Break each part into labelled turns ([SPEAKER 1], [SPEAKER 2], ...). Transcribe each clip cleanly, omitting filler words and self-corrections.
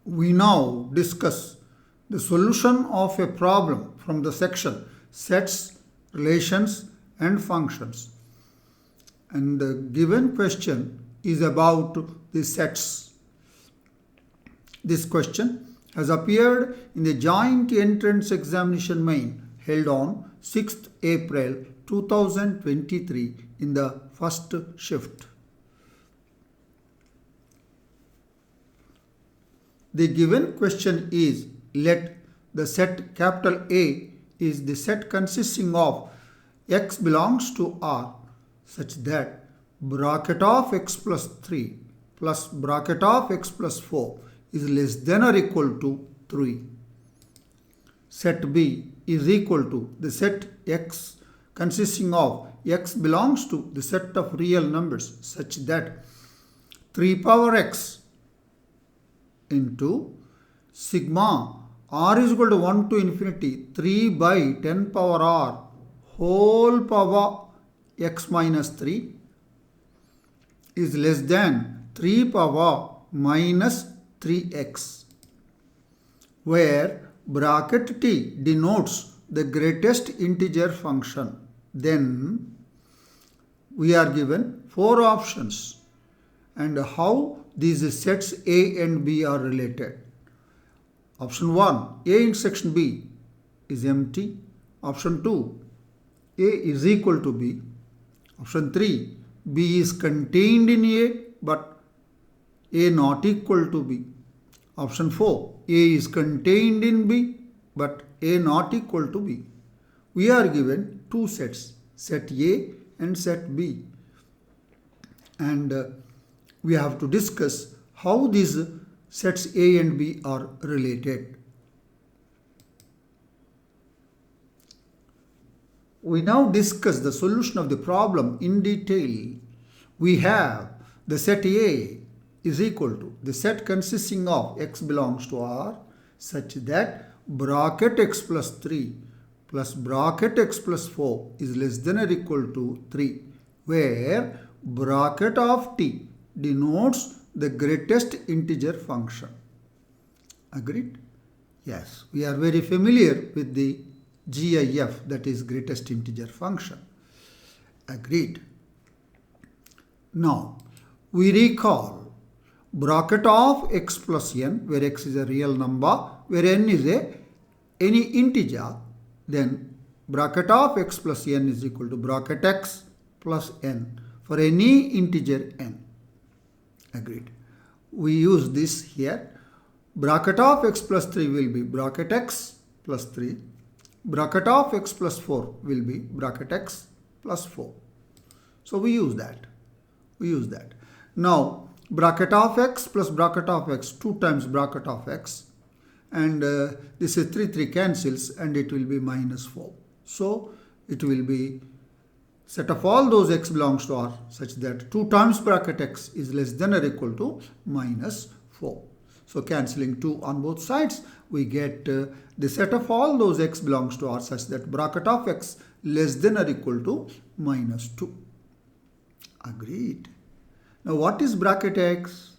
[SPEAKER 1] we now discuss the solution of a problem from the section Sets, Relations and Functions. And the given question is about the sets. This question has appeared in the Joint Entrance Examination Main held on 6th April 2023 in the first shift. The given question is, let the set capital A is the set consisting of x belongs to R such that bracket of x plus 3 plus bracket of x plus 4 is less than or equal to 3. Set B is equal to the set x consisting of x belongs to the set of real numbers such that 3 power x into sigma r is equal to 1 to infinity 3 by 10 power r whole power x minus 3 is less than 3 power minus 3x, where bracket t denotes the greatest integer function. Then we are given 4 options and how these sets A and B are related. Option 1, A intersection B is empty. Option 2, A is equal to B. Option 3, B is contained in A but A not equal to B. Option 4, A is contained in B but A not equal to B. We are given 2 sets, set A and set B. And we have to discuss how these sets A and B are related. We now discuss the solution of the problem in detail. We have the set A is equal to the set consisting of x belongs to R such that bracket x plus 3 plus bracket x plus 4 is less than or equal to 3, where bracket of t denotes the greatest integer function. Agreed? Yes, we are very familiar with the GIF, that is greatest integer function. Agreed. Now, we recall bracket of x plus n, where x is a real number, where n is any integer, then bracket of x plus n is equal to bracket x plus n for any integer n. Agreed. We use this here. Bracket of x plus 3 will be bracket x plus 3. Bracket of x plus 4 will be bracket x plus 4. So we use that. Now, bracket of x plus bracket of x, 2 times bracket of x. And this is 3 cancels and it will be minus 4. So it will be set of all those x belongs to R such that 2 times bracket x is less than or equal to minus 4. So cancelling 2 on both sides, we get the set of all those x belongs to R such that bracket of x less than or equal to minus 2. Agreed. Now what is bracket x?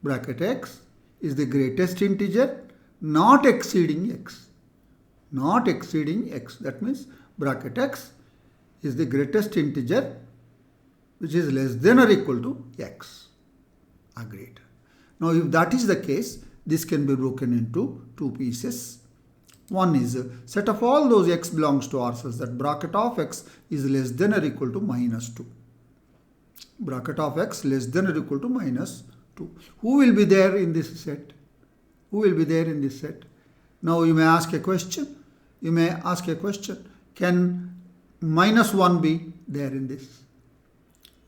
[SPEAKER 1] Bracket x is the greatest integer not exceeding x. Not exceeding x. That means bracket x is the greatest integer which is less than or equal to x. Agreed. Now if that is the case, this can be broken into 2 pieces. One is set of all those x belongs to R such that bracket of x is less than or equal to minus 2. Bracket of x less than or equal to minus 2. Who will be there in this set? Who will be there in this set? Now you may ask a question. Can minus 1 be there in this?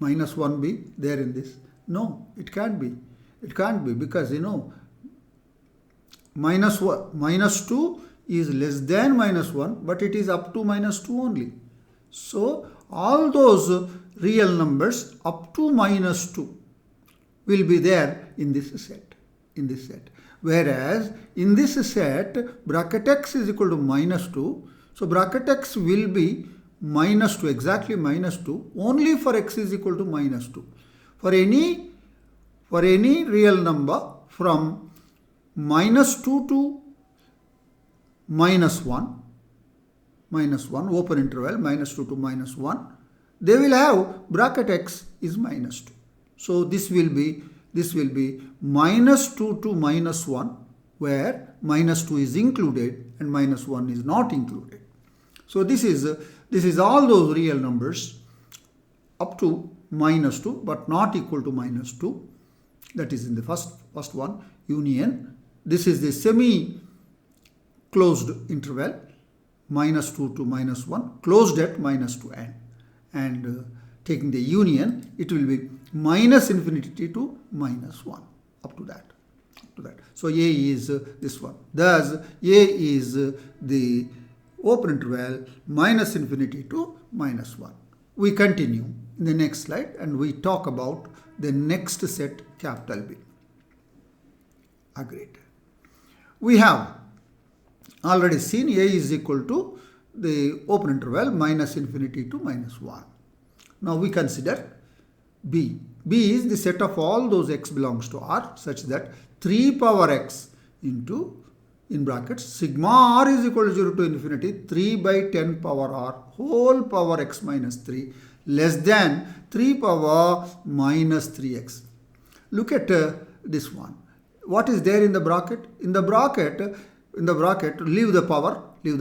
[SPEAKER 1] Minus 1 be there in this? No, it can't be. It can't be because minus 2 is less than minus 1, but it is up to minus 2 only. So all those real numbers up to minus 2 will be there in this set. Whereas in this set, bracket x is equal to minus 2. So bracket x will be minus 2, exactly minus 2, only for x is equal to minus 2. For any real number from minus 2 to minus 1, open interval, minus 2 to minus 1, they will have bracket x is minus 2. So this will be minus 2 to minus 1, where minus 2 is included and minus 1 is not included. So this is all those real numbers up to minus 2 but not equal to minus 2. That is in the first one, union. This is the semi-closed interval, minus 2 to minus 1, closed at minus 2n. And taking the union, it will be minus infinity to minus 1, up to that. So A is this one. Thus, A is the open interval minus infinity to minus 1. We continue in the next slide and we talk about the next set, capital B. Agreed. We have already seen A is equal to the open interval minus infinity to minus 1. Now we consider B. B is the set of all those x belongs to R such that 3 power x into, in brackets, sigma r is equal to 0 to infinity 3 by 10 power r whole power x minus 3 less than 3 power minus 3x. Look at this one. What is there in the bracket? In the bracket, leave the power. In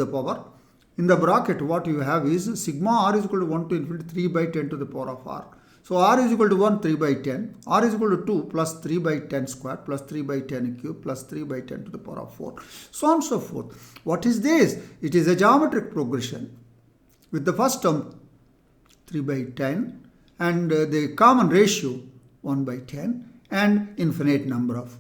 [SPEAKER 1] the bracket, what you have is sigma r is equal to 1 to infinity 3 by 10 to the power of r. So r is equal to 1, 3 by 10. R is equal to 2 plus 3 by 10 square plus 3 by 10 cube plus 3 by 10 to the power of 4. So on and so forth. What is this? It is a geometric progression with the first term 3 by 10 and the common ratio 1 by 10 and infinite number of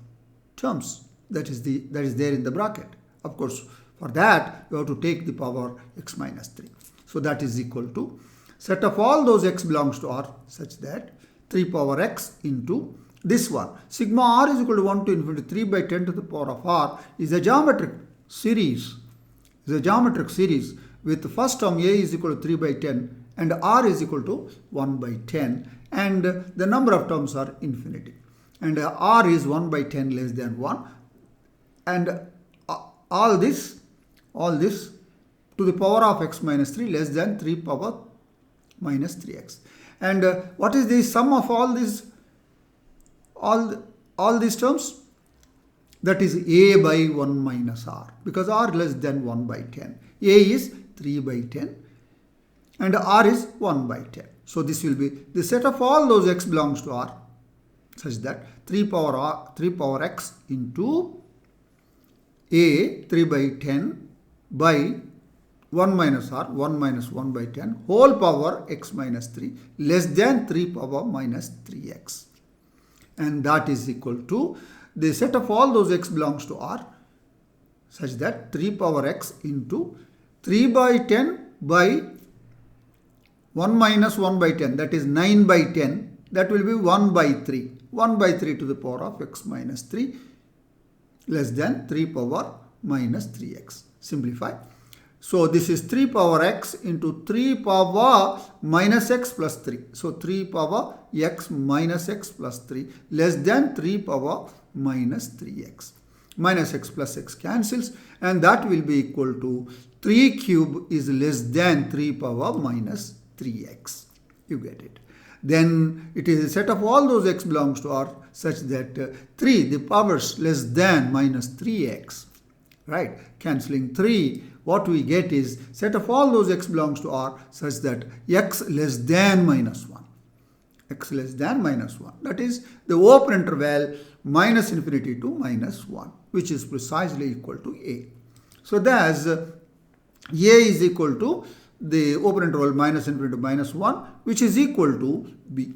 [SPEAKER 1] terms. That is there in the bracket. Of course, for that you have to take the power x minus 3. So that is equal to set of all those x belongs to R such that 3 power x into this one. Sigma r is equal to 1 to infinity 3 by 10 to the power of r is a geometric series. With the first term A is equal to 3 by 10 and r is equal to 1 by 10 and the number of terms are infinity. And r is 1 by 10 less than 1 and all this to the power of x minus 3 less than 3 power minus 3x. And what is the sum of all these terms? That is a by 1 minus r, because r less than 1 by 10. A is 3 by 10 and r is 1 by 10. So this will be the set of all those x belongs to r such that 3 power x into a 3 by 10 by 1 minus r, 1 minus 1 by 10, whole power x minus 3 less than 3 power minus 3x. And that is equal to the set of all those x belongs to R such that 3 power x into 3 by 10 by 1 minus 1 by 10, that is 9 by 10, that will be 1 by 3. 1 by 3 to the power of x minus 3 less than 3 power minus 3x. Simplify. So this is 3 power x into 3 power minus x plus 3. So 3 power x minus x plus 3 less than 3 power minus 3x. Minus x plus x cancels and that will be equal to 3 cube is less than 3 power minus 3x. You get it. Then it is a set of all those x belongs to R such that 3, the powers less than minus 3x. Right? Cancelling 3. What we get is set of all those x belongs to R such that x less than minus 1. X less than minus 1. That is the open interval minus infinity to minus 1, which is precisely equal to A. So thus A is equal to the open interval minus infinity to minus 1, which is equal to B.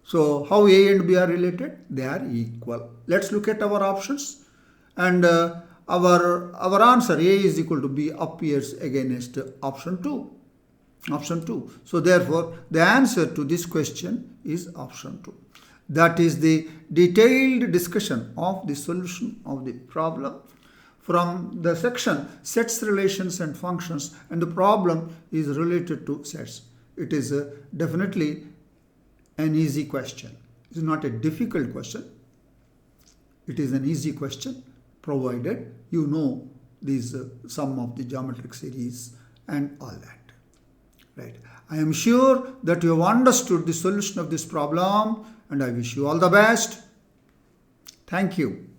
[SPEAKER 1] So how A and B are related? They are equal. Let's look at our options. And our answer A is equal to B appears against option 2. So therefore the answer to this question is option 2. That is the detailed discussion of the solution of the problem from the section sets, relations and functions, and the problem is related to sets. It is definitely an easy question. It is not a difficult question. It is an easy question. provided you know these sum of the geometric series and all that. Right. I am sure that you have understood the solution of this problem, and I wish you all the best. Thank you.